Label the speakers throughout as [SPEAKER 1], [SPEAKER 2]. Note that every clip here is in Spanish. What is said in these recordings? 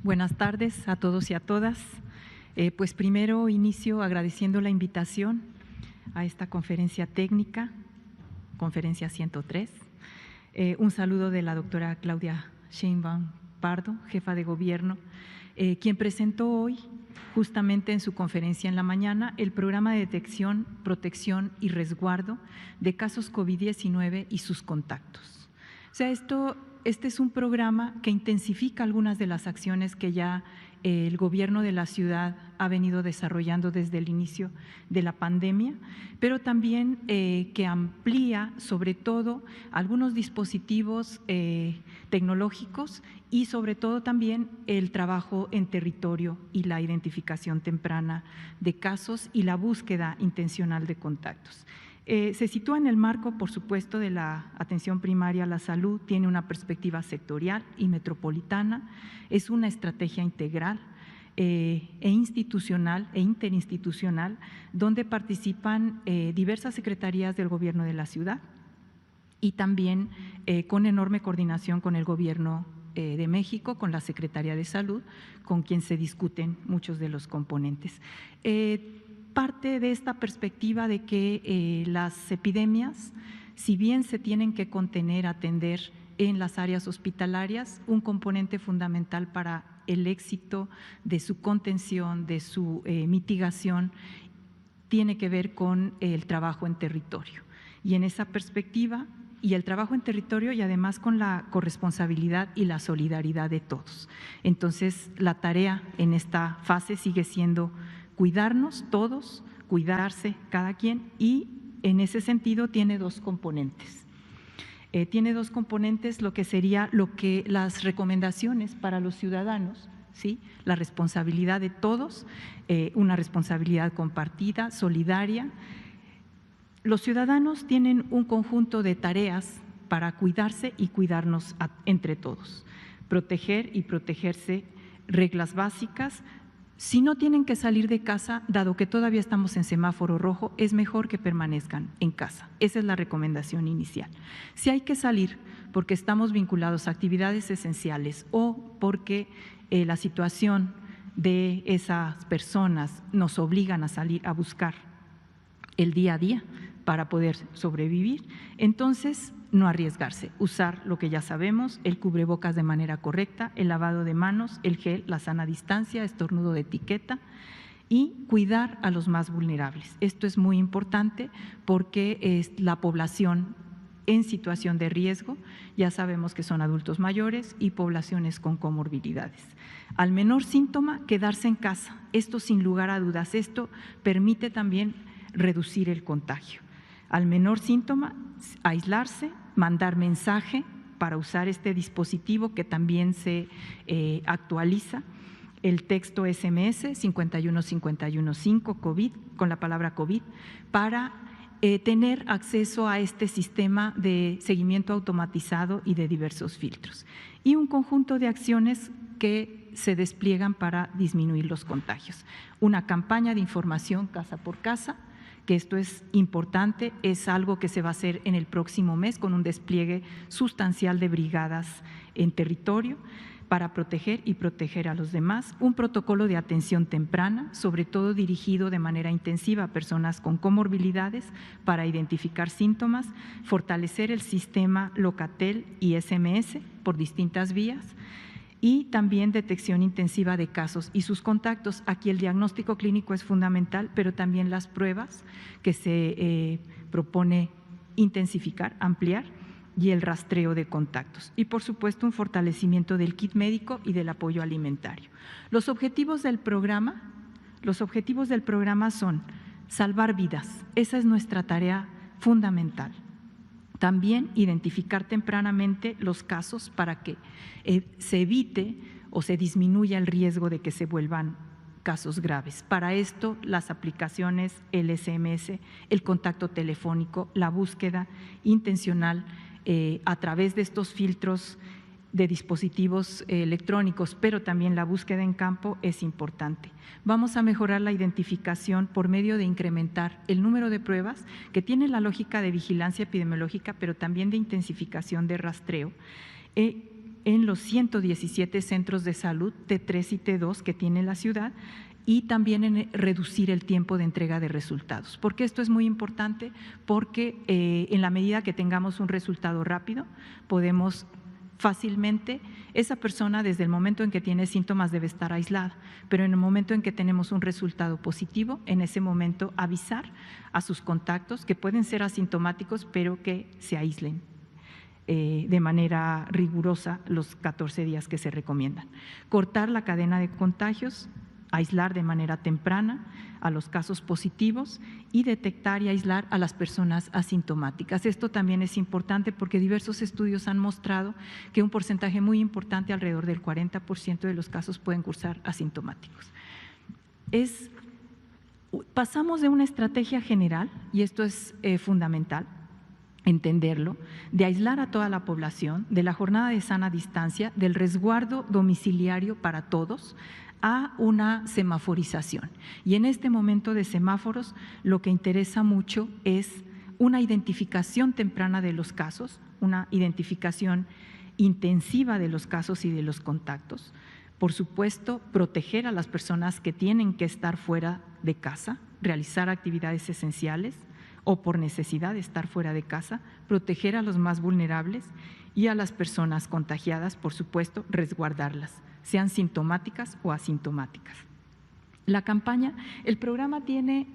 [SPEAKER 1] Buenas tardes a todos y a todas. Pues primero inicio agradeciendo la invitación a esta conferencia técnica, conferencia 103. Un saludo de la doctora Claudia Sheinbaum Pardo, jefa de gobierno, quien presentó hoy, justamente en su conferencia en la mañana, el programa de detección, protección y resguardo de casos COVID-19 y sus contactos. O sea, este es un programa que intensifica algunas de las acciones que ya el gobierno de la ciudad ha venido desarrollando desde el inicio de la pandemia, pero también que amplía sobre todo algunos dispositivos tecnológicos y sobre todo también el trabajo en territorio y la identificación temprana de casos y la búsqueda intencional de contactos. Se sitúa en el marco, por supuesto, de la atención primaria a la salud, tiene una perspectiva sectorial y metropolitana, es una estrategia integral institucional e interinstitucional, donde participan diversas secretarías del gobierno de la ciudad y también con enorme coordinación con el gobierno de México, con la Secretaría de Salud, con quien se discuten muchos de los componentes. Parte de esta perspectiva de que las epidemias, si bien se tienen que contener, atender en las áreas hospitalarias, un componente fundamental para el éxito de su contención, de su mitigación, tiene que ver con el trabajo en territorio. Y en esa perspectiva, y el trabajo en territorio y además con la corresponsabilidad y la solidaridad de todos. Entonces, la tarea en esta fase sigue siendo cuidarnos todos, cuidarse cada quien, y en ese sentido tiene dos componentes. Tiene dos componentes, lo que sería las recomendaciones para los ciudadanos, ¿sí? La responsabilidad de todos, una responsabilidad compartida, solidaria. Los ciudadanos tienen un conjunto de tareas para cuidarse y cuidarnos entre todos, proteger y protegerse, reglas básicas. Si no tienen que salir de casa, dado que todavía estamos en semáforo rojo, es mejor que permanezcan en casa. Esa es la recomendación inicial. Si hay que salir porque estamos vinculados a actividades esenciales o porque la situación de esas personas nos obligan a salir a buscar el día a día para poder sobrevivir, entonces no arriesgarse, usar lo que ya sabemos, el cubrebocas de manera correcta, el lavado de manos, el gel, la sana distancia, estornudo de etiqueta y cuidar a los más vulnerables. Esto es muy importante porque es la población en situación de riesgo, ya sabemos que son adultos mayores y poblaciones con comorbilidades. Al menor síntoma, quedarse en casa, esto sin lugar a dudas, esto permite también reducir el contagio. Al menor síntoma, aislarse, mandar mensaje para usar este dispositivo que también se actualiza, el texto SMS 51515 COVID, con la palabra COVID, para tener acceso a este sistema de seguimiento automatizado y de diversos filtros. Y un conjunto de acciones que se despliegan para disminuir los contagios. Una campaña de información casa por casa, que esto es importante, es algo que se va a hacer en el próximo mes con un despliegue sustancial de brigadas en territorio para proteger y proteger a los demás, un protocolo de atención temprana, sobre todo dirigido de manera intensiva a personas con comorbilidades para identificar síntomas, fortalecer el sistema Locatel y SMS por distintas vías, y también detección intensiva de casos y sus contactos. Aquí el diagnóstico clínico es fundamental, pero también las pruebas que se propone intensificar, ampliar, y el rastreo de contactos. Y por supuesto un fortalecimiento del kit médico y del apoyo alimentario. Los objetivos del programa son salvar vidas, esa es nuestra tarea fundamental. También identificar tempranamente los casos para que se evite o se disminuya el riesgo de que se vuelvan casos graves. Para esto, las aplicaciones, el SMS, el contacto telefónico, la búsqueda intencional a través de estos filtros de dispositivos electrónicos, pero también la búsqueda en campo es importante. Vamos a mejorar la identificación por medio de incrementar el número de pruebas que tiene la lógica de vigilancia epidemiológica, pero también de intensificación de rastreo, en los 117 centros de salud T3 y T2 que tiene la ciudad, y también en reducir el tiempo de entrega de resultados. ¿Por qué esto es muy importante? Porque en la medida que tengamos un resultado rápido, podemos fácilmente, esa persona desde el momento en que tiene síntomas debe estar aislada, pero en el momento en que tenemos un resultado positivo, en ese momento avisar a sus contactos, que pueden ser asintomáticos, pero que se aíslen de manera rigurosa los 14 días que se recomiendan. Cortar la cadena de contagios, aislar de manera temprana a los casos positivos y detectar y aislar a las personas asintomáticas. Esto también es importante porque diversos estudios han mostrado que un porcentaje muy importante, alrededor del 40% de los casos, pueden cursar asintomáticos. Pasamos de una estrategia general, y esto es fundamental entenderlo, de aislar a toda la población, de la jornada de sana distancia, del resguardo domiciliario para todos, a una semaforización. Y en este momento de semáforos, lo que interesa mucho es una identificación temprana de los casos, una identificación intensiva de los casos y de los contactos. Por supuesto, proteger a las personas que tienen que estar fuera de casa, realizar actividades esenciales o por necesidad de estar fuera de casa, proteger a los más vulnerables y a las personas contagiadas, por supuesto, resguardarlas, sean sintomáticas o asintomáticas. La campaña, el programa tiene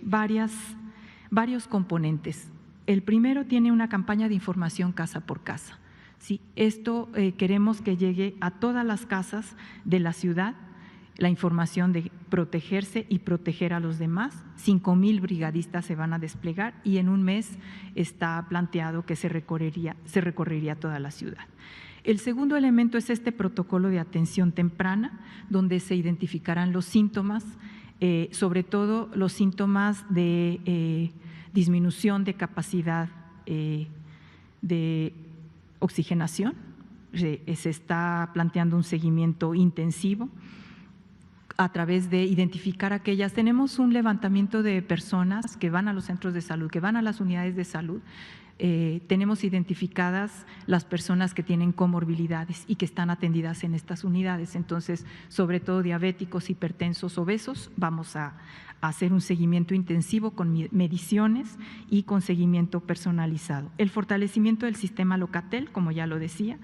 [SPEAKER 1] varios componentes. El primero tiene una campaña de información casa por casa. Sí, esto queremos que llegue a todas las casas de la ciudad, la información de protegerse y proteger a los demás. 5,000 brigadistas se van a desplegar y en un mes está planteado que se recorrería toda la ciudad. El segundo elemento es este protocolo de atención temprana, donde se identificarán los síntomas, sobre todo los síntomas de disminución de capacidad de oxigenación. Se está planteando un seguimiento intensivo a través de identificar aquellas. Tenemos un levantamiento de personas que van a los centros de salud, que van a las unidades de salud. Tenemos identificadas las personas que tienen comorbilidades y que están atendidas en estas unidades. Entonces, sobre todo diabéticos, hipertensos, obesos, vamos a hacer un seguimiento intensivo con mediciones y con seguimiento personalizado. El fortalecimiento del sistema Locatel, como ya lo decía,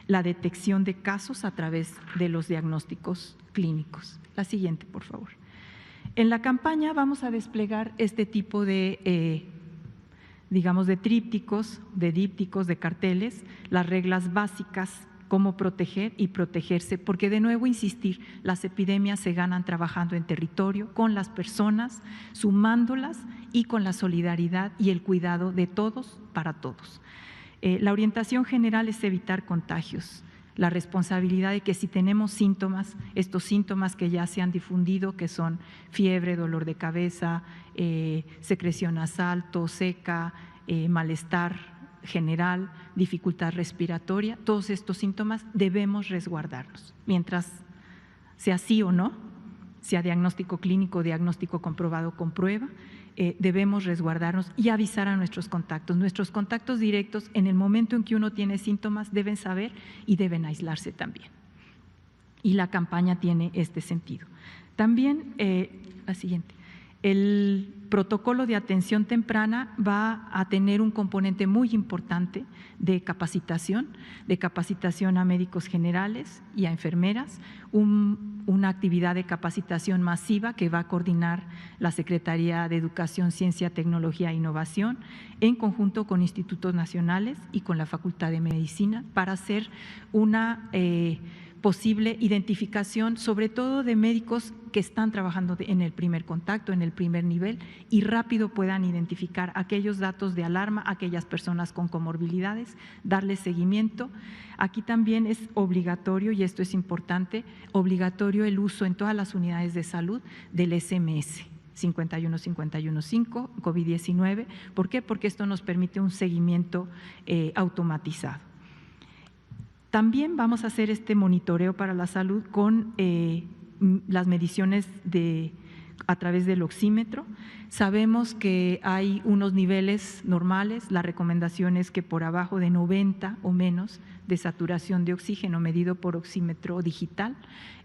[SPEAKER 1] la detección de casos a través de los diagnósticos clínicos. La siguiente, por favor. En la campaña vamos a desplegar este tipo de digamos, de trípticos, de dípticos, de carteles, las reglas básicas, cómo proteger y protegerse, porque de nuevo insistir, las epidemias se ganan trabajando en territorio, con las personas, sumándolas y con la solidaridad y el cuidado de todos para todos. La orientación general es evitar contagios. La responsabilidad de que si tenemos síntomas, estos síntomas que ya se han difundido, que son fiebre, dolor de cabeza, secreción nasal, tos seca, malestar general, dificultad respiratoria, todos estos síntomas debemos resguardarlos. Mientras sea sí o no, sea diagnóstico clínico, diagnóstico comprobado con prueba, debemos resguardarnos y avisar a nuestros contactos. Nuestros contactos directos, en el momento en que uno tiene síntomas, deben saber y deben aislarse también. Y la campaña tiene este sentido. También, la siguiente, el protocolo de atención temprana va a tener un componente muy importante de capacitación a médicos generales y a enfermeras, una actividad de capacitación masiva que va a coordinar la Secretaría de Educación, Ciencia, Tecnología e Innovación en conjunto con institutos nacionales y con la Facultad de Medicina para hacer una posible identificación, sobre todo de médicos que están trabajando en el primer contacto, en el primer nivel, y rápido puedan identificar aquellos datos de alarma, aquellas personas con comorbilidades, darles seguimiento. Aquí también es obligatorio, y esto es importante, obligatorio el uso en todas las unidades de salud del SMS 51515 COVID-19. ¿Por qué? Porque esto nos permite un seguimiento automatizado. También vamos a hacer este monitoreo para la salud con las mediciones a través del oxímetro. Sabemos que hay unos niveles normales, la recomendación es que por abajo de 90 o menos de saturación de oxígeno medido por oxímetro digital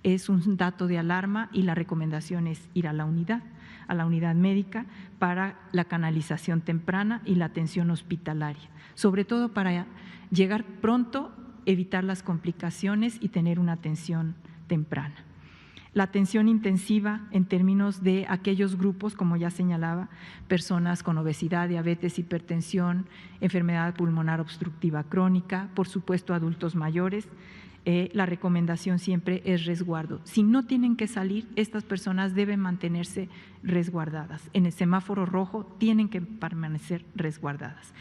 [SPEAKER 1] es un dato de alarma y la recomendación es ir a la unidad médica para la canalización temprana y la atención hospitalaria, sobre todo para llegar pronto, evitar las complicaciones y tener una atención temprana. La atención intensiva en términos de aquellos grupos, como ya señalaba, personas con obesidad, diabetes, hipertensión, enfermedad pulmonar obstructiva crónica, por supuesto adultos mayores. La recomendación siempre es resguardo. Si no tienen que salir, estas personas deben mantenerse resguardadas. En el semáforo rojo tienen que permanecer resguardadas.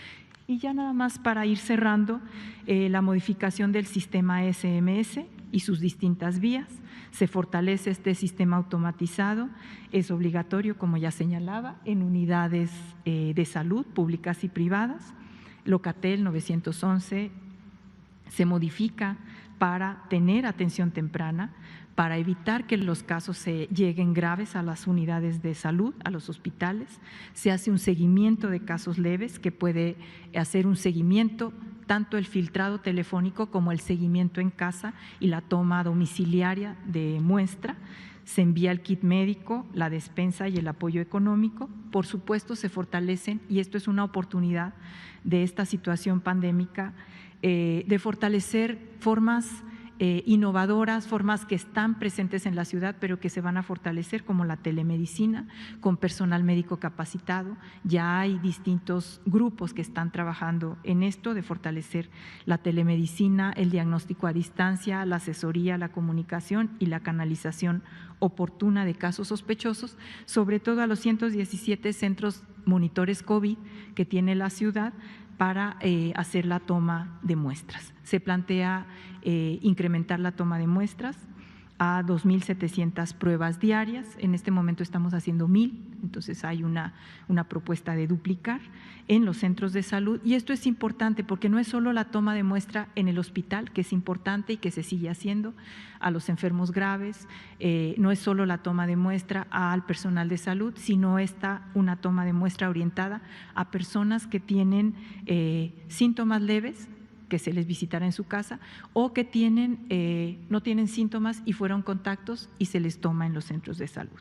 [SPEAKER 1] Y ya nada más para ir cerrando, la modificación del sistema SMS y sus distintas vías. Se fortalece este sistema automatizado, es obligatorio, como ya señalaba, en unidades de salud públicas y privadas. Locatel 911 se modifica para tener atención temprana, para evitar que los casos se lleguen graves a las unidades de salud, a los hospitales. Se hace un seguimiento de casos leves que puede hacer un seguimiento, tanto el filtrado telefónico como el seguimiento en casa y la toma domiciliaria de muestra. Se envía el kit médico, la despensa y el apoyo económico. Por supuesto, se fortalecen, y esto es una oportunidad de esta situación pandémica, de fortalecer formas innovadoras, formas que están presentes en la ciudad pero que se van a fortalecer, como la telemedicina con personal médico capacitado. Ya hay distintos grupos que están trabajando en esto de fortalecer la telemedicina, el diagnóstico a distancia, la asesoría, la comunicación y la canalización oportuna de casos sospechosos, sobre todo a los 117 centros monitores COVID que tiene la ciudad, para hacer la toma de muestras. Se plantea incrementar la toma de muestras a 2.700 pruebas diarias. En este momento estamos haciendo 1.000, entonces hay una propuesta de duplicar en los centros de salud. Y esto es importante porque no es solo la toma de muestra en el hospital, que es importante y que se sigue haciendo a los enfermos graves, no es solo la toma de muestra al personal de salud, sino una toma de muestra orientada a personas que tienen síntomas leves, que se les visitará en su casa, o que no tienen síntomas y fueron contactos y se les toma en los centros de salud.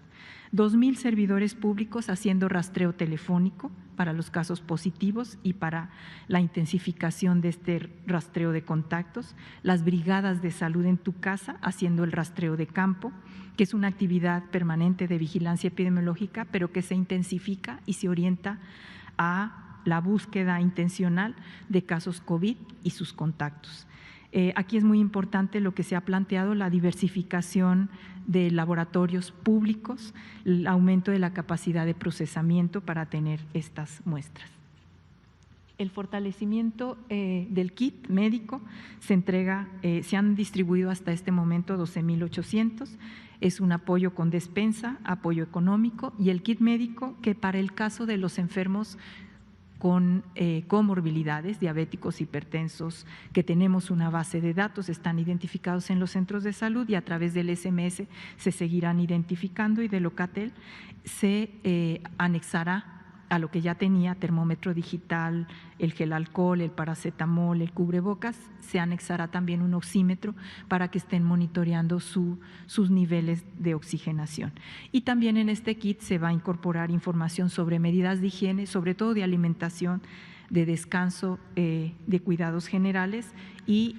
[SPEAKER 1] 2.000 servidores públicos haciendo rastreo telefónico para los casos positivos y para la intensificación de este rastreo de contactos. Las brigadas de salud en tu casa haciendo el rastreo de campo, que es una actividad permanente de vigilancia epidemiológica, pero que se intensifica y se orienta a la búsqueda intencional de casos COVID y sus contactos. Aquí es muy importante lo que se ha planteado, la diversificación de laboratorios públicos, el aumento de la capacidad de procesamiento para tener estas muestras. El fortalecimiento del kit médico se entrega, se han distribuido hasta este momento 12.800, es un apoyo con despensa, apoyo económico, y el kit médico que para el caso de los enfermos con comorbilidades, diabéticos, hipertensos, que tenemos una base de datos, están identificados en los centros de salud y a través del SMS se seguirán identificando, y de Locatel se anexará a lo que ya tenía, termómetro digital, el gel alcohol, el paracetamol, el cubrebocas, se anexará también un oxímetro para que estén monitoreando sus niveles de oxigenación. Y también en este kit se va a incorporar información sobre medidas de higiene, sobre todo de alimentación, de descanso, de cuidados generales y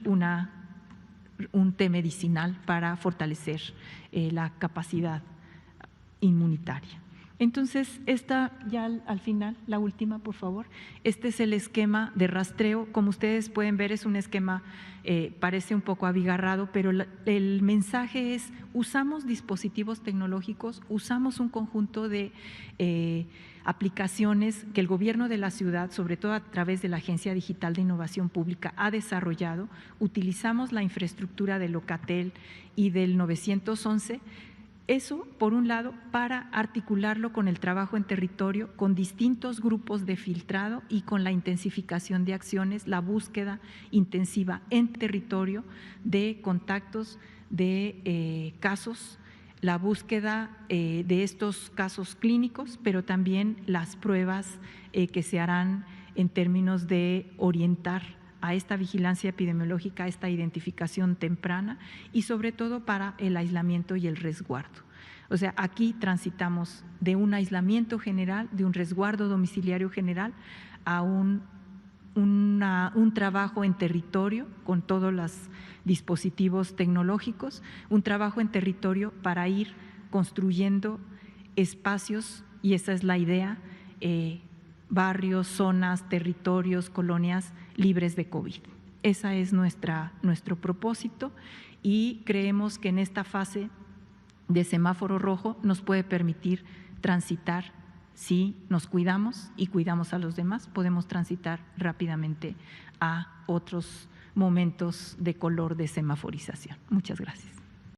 [SPEAKER 1] un té medicinal para fortalecer la capacidad inmunitaria. Entonces, esta ya al final, la última, por favor. Este es el esquema de rastreo. Como ustedes pueden ver, es un esquema, parece un poco abigarrado, pero el mensaje es: usamos dispositivos tecnológicos, usamos un conjunto de aplicaciones que el gobierno de la ciudad, sobre todo a través de la Agencia Digital de Innovación Pública, ha desarrollado. Utilizamos la infraestructura de Locatel y del 911. Eso, por un lado, para articularlo con el trabajo en territorio, con distintos grupos de filtrado y con la intensificación de acciones, la búsqueda intensiva en territorio de contactos, de casos la búsqueda de estos casos clínicos, pero también las pruebas que se harán en términos de orientar a esta vigilancia epidemiológica, a esta identificación temprana y sobre todo para el aislamiento y el resguardo. O sea, aquí transitamos de un aislamiento general, de un resguardo domiciliario general, a un trabajo en territorio con todos los dispositivos tecnológicos, un trabajo en territorio para ir construyendo espacios, y esa es la idea, barrios, zonas, territorios, colonias libres de COVID. Ese es nuestro propósito y creemos que en esta fase de semáforo rojo nos puede permitir transitar. Si nos cuidamos y cuidamos a los demás, podemos transitar rápidamente a otros momentos de color de semaforización. Muchas gracias.